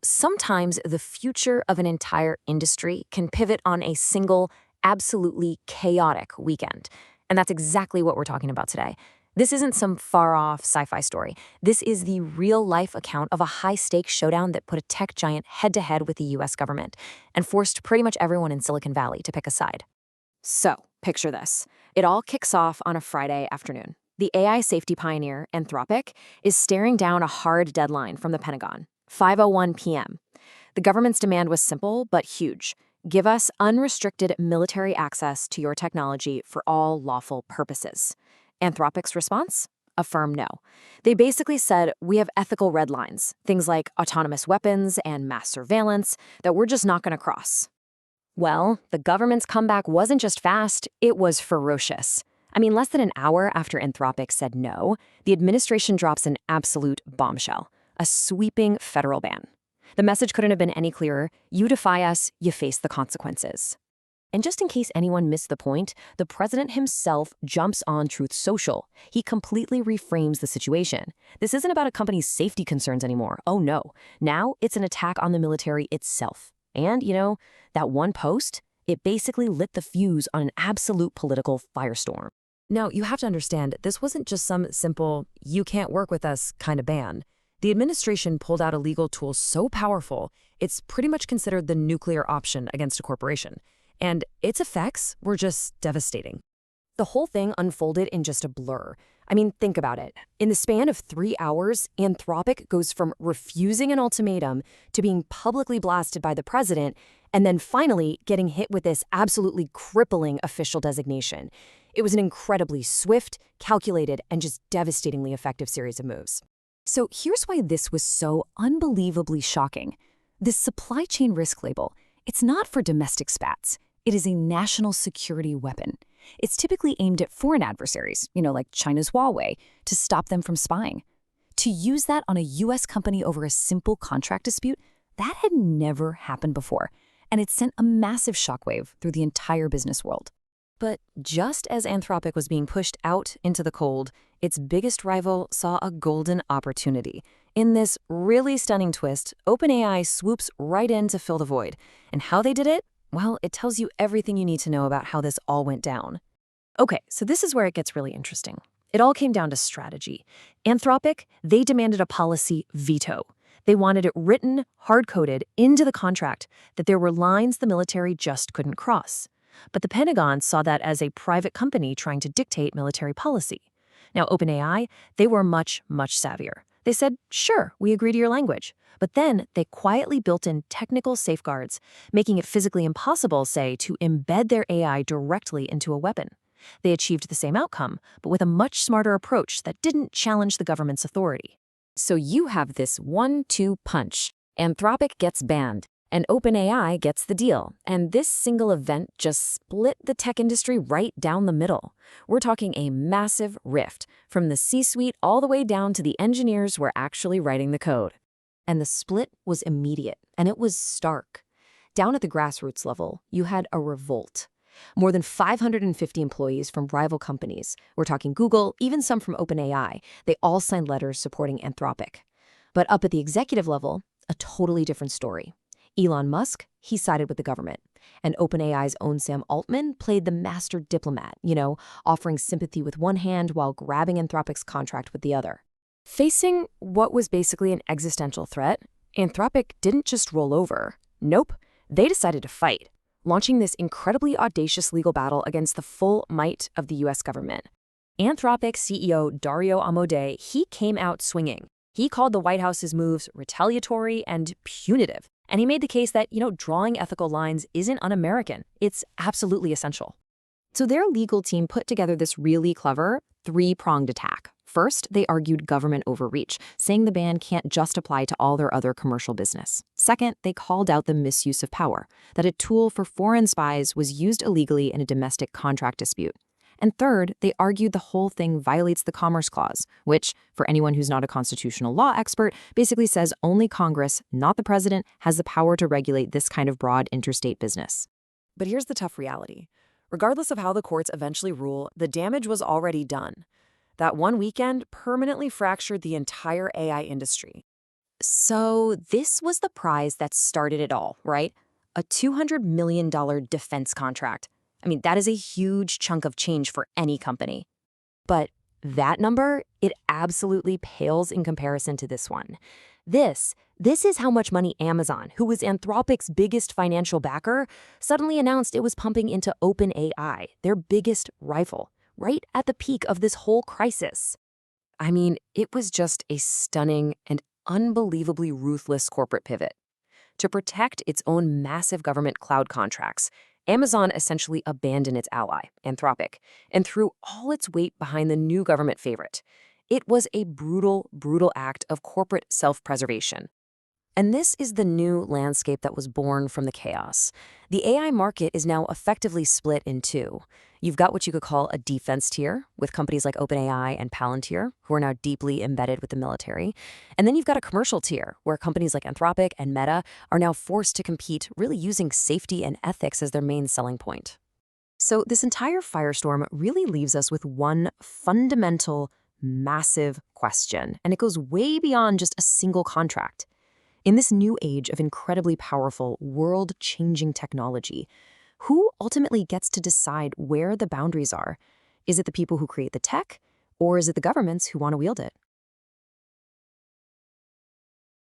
Sometimes the future of an entire industry can pivot on a single, absolutely chaotic weekend. And that's exactly what we're talking about today. This isn't some far-off sci-fi story. This is the real-life account of a high-stakes showdown that put a tech giant head-to-head with the US government and forced pretty much everyone in Silicon Valley to pick a side. So, picture this. It all kicks off on a Friday afternoon. The AI safety pioneer, Anthropic, is staring down a hard deadline from the Pentagon, 5:01 p.m. The government's demand was simple but huge. Give us unrestricted military access to your technology for all lawful purposes. Anthropic's response? A firm no. They basically said, we have ethical red lines, things like autonomous weapons and mass surveillance, that we're just not going to cross. Well, the government's comeback wasn't just fast, it was ferocious. Less than an hour after Anthropic said no, the administration drops an absolute bombshell, a sweeping federal ban. The message couldn't have been any clearer. You defy us, you face the consequences. And just in case anyone missed the point, the president himself jumps on Truth Social. He completely reframes the situation. This isn't about a company's safety concerns anymore. Oh no. Now it's an attack on the military itself. And, that one post, it basically lit the fuse on an absolute political firestorm. Now, you have to understand, this wasn't just some simple, you can't work with us kind of ban. The administration pulled out a legal tool so powerful, it's pretty much considered the nuclear option against a corporation. And its effects were just devastating. The whole thing unfolded in just a blur. Think about it. In the span of 3 hours, Anthropic goes from refusing an ultimatum to being publicly blasted by the president, and then finally getting hit with this absolutely crippling official designation. It was an incredibly swift, calculated, and just devastatingly effective series of moves. So here's why this was so unbelievably shocking. This supply chain risk label, it's not for domestic spats. It is a national security weapon. It's typically aimed at foreign adversaries, like China's Huawei, to stop them from spying. To use that on a US company over a simple contract dispute, that had never happened before, and it sent a massive shockwave through the entire business world. But just as Anthropic was being pushed out into the cold, its biggest rival saw a golden opportunity. In this really stunning twist, OpenAI swoops right in to fill the void. And how they did it? Well, it tells you everything you need to know about how this all went down. Okay, so this is where it gets really interesting. It all came down to strategy. Anthropic, they demanded a policy veto. They wanted it written, hard-coded, into the contract that there were lines the military just couldn't cross. But the Pentagon saw that as a private company trying to dictate military policy. Now, OpenAI, they were much, much savvier. They said, sure, we agree to your language. But then they quietly built in technical safeguards, making it physically impossible, say, to embed their AI directly into a weapon. They achieved the same outcome, but with a much smarter approach that didn't challenge the government's authority. So you have this 1-2 punch. Anthropic gets banned, and OpenAI gets the deal. And this single event just split the tech industry right down the middle. We're talking a massive rift, from the C-suite all the way down to the engineers who were actually writing the code. And the split was immediate, and it was stark. Down at the grassroots level, you had a revolt. More than 550 employees from rival companies, we're talking Google, even some from OpenAI, they all signed letters supporting Anthropic. But up at the executive level, a totally different story. Elon Musk, he sided with the government. And OpenAI's own Sam Altman played the master diplomat, offering sympathy with one hand while grabbing Anthropic's contract with the other. Facing what was basically an existential threat, Anthropic didn't just roll over. Nope, they decided to fight, launching this incredibly audacious legal battle against the full might of the US government. Anthropic CEO Dario Amodei, he came out swinging. He called the White House's moves retaliatory and punitive. And he made the case that, drawing ethical lines isn't un-American. It's absolutely essential. So their legal team put together this really clever, three-pronged attack. First, they argued government overreach, saying the ban can't just apply to all their other commercial business. Second, they called out the misuse of power, that a tool for foreign spies was used illegally in a domestic contract dispute. And third, they argued the whole thing violates the Commerce Clause, which, for anyone who's not a constitutional law expert, basically says only Congress, not the president, has the power to regulate this kind of broad interstate business. But here's the tough reality. Regardless of how the courts eventually rule, the damage was already done. That one weekend permanently fractured the entire AI industry. So this was the prize that started it all, right? A $200 million defense contract. I mean, that is a huge chunk of change for any company. But that number, it absolutely pales in comparison to this one. This is how much money Amazon, who was Anthropic's biggest financial backer, suddenly announced it was pumping into OpenAI, their biggest rival, right at the peak of this whole crisis. I mean, it was just a stunning and unbelievably ruthless corporate pivot. To protect its own massive government cloud contracts, Amazon essentially abandoned its ally, Anthropic, and threw all its weight behind the new government favorite. It was a brutal, brutal act of corporate self-preservation. And this is the new landscape that was born from the chaos. The AI market is now effectively split in two. You've got what you could call a defense tier, with companies like OpenAI and Palantir, who are now deeply embedded with the military. And then you've got a commercial tier, where companies like Anthropic and Meta are now forced to compete, really using safety and ethics as their main selling point. So this entire firestorm really leaves us with one fundamental, massive question, and it goes way beyond just a single contract. In this new age of incredibly powerful, world-changing technology, who ultimately gets to decide where the boundaries are? Is it the people who create the tech, or is it the governments who want to wield it?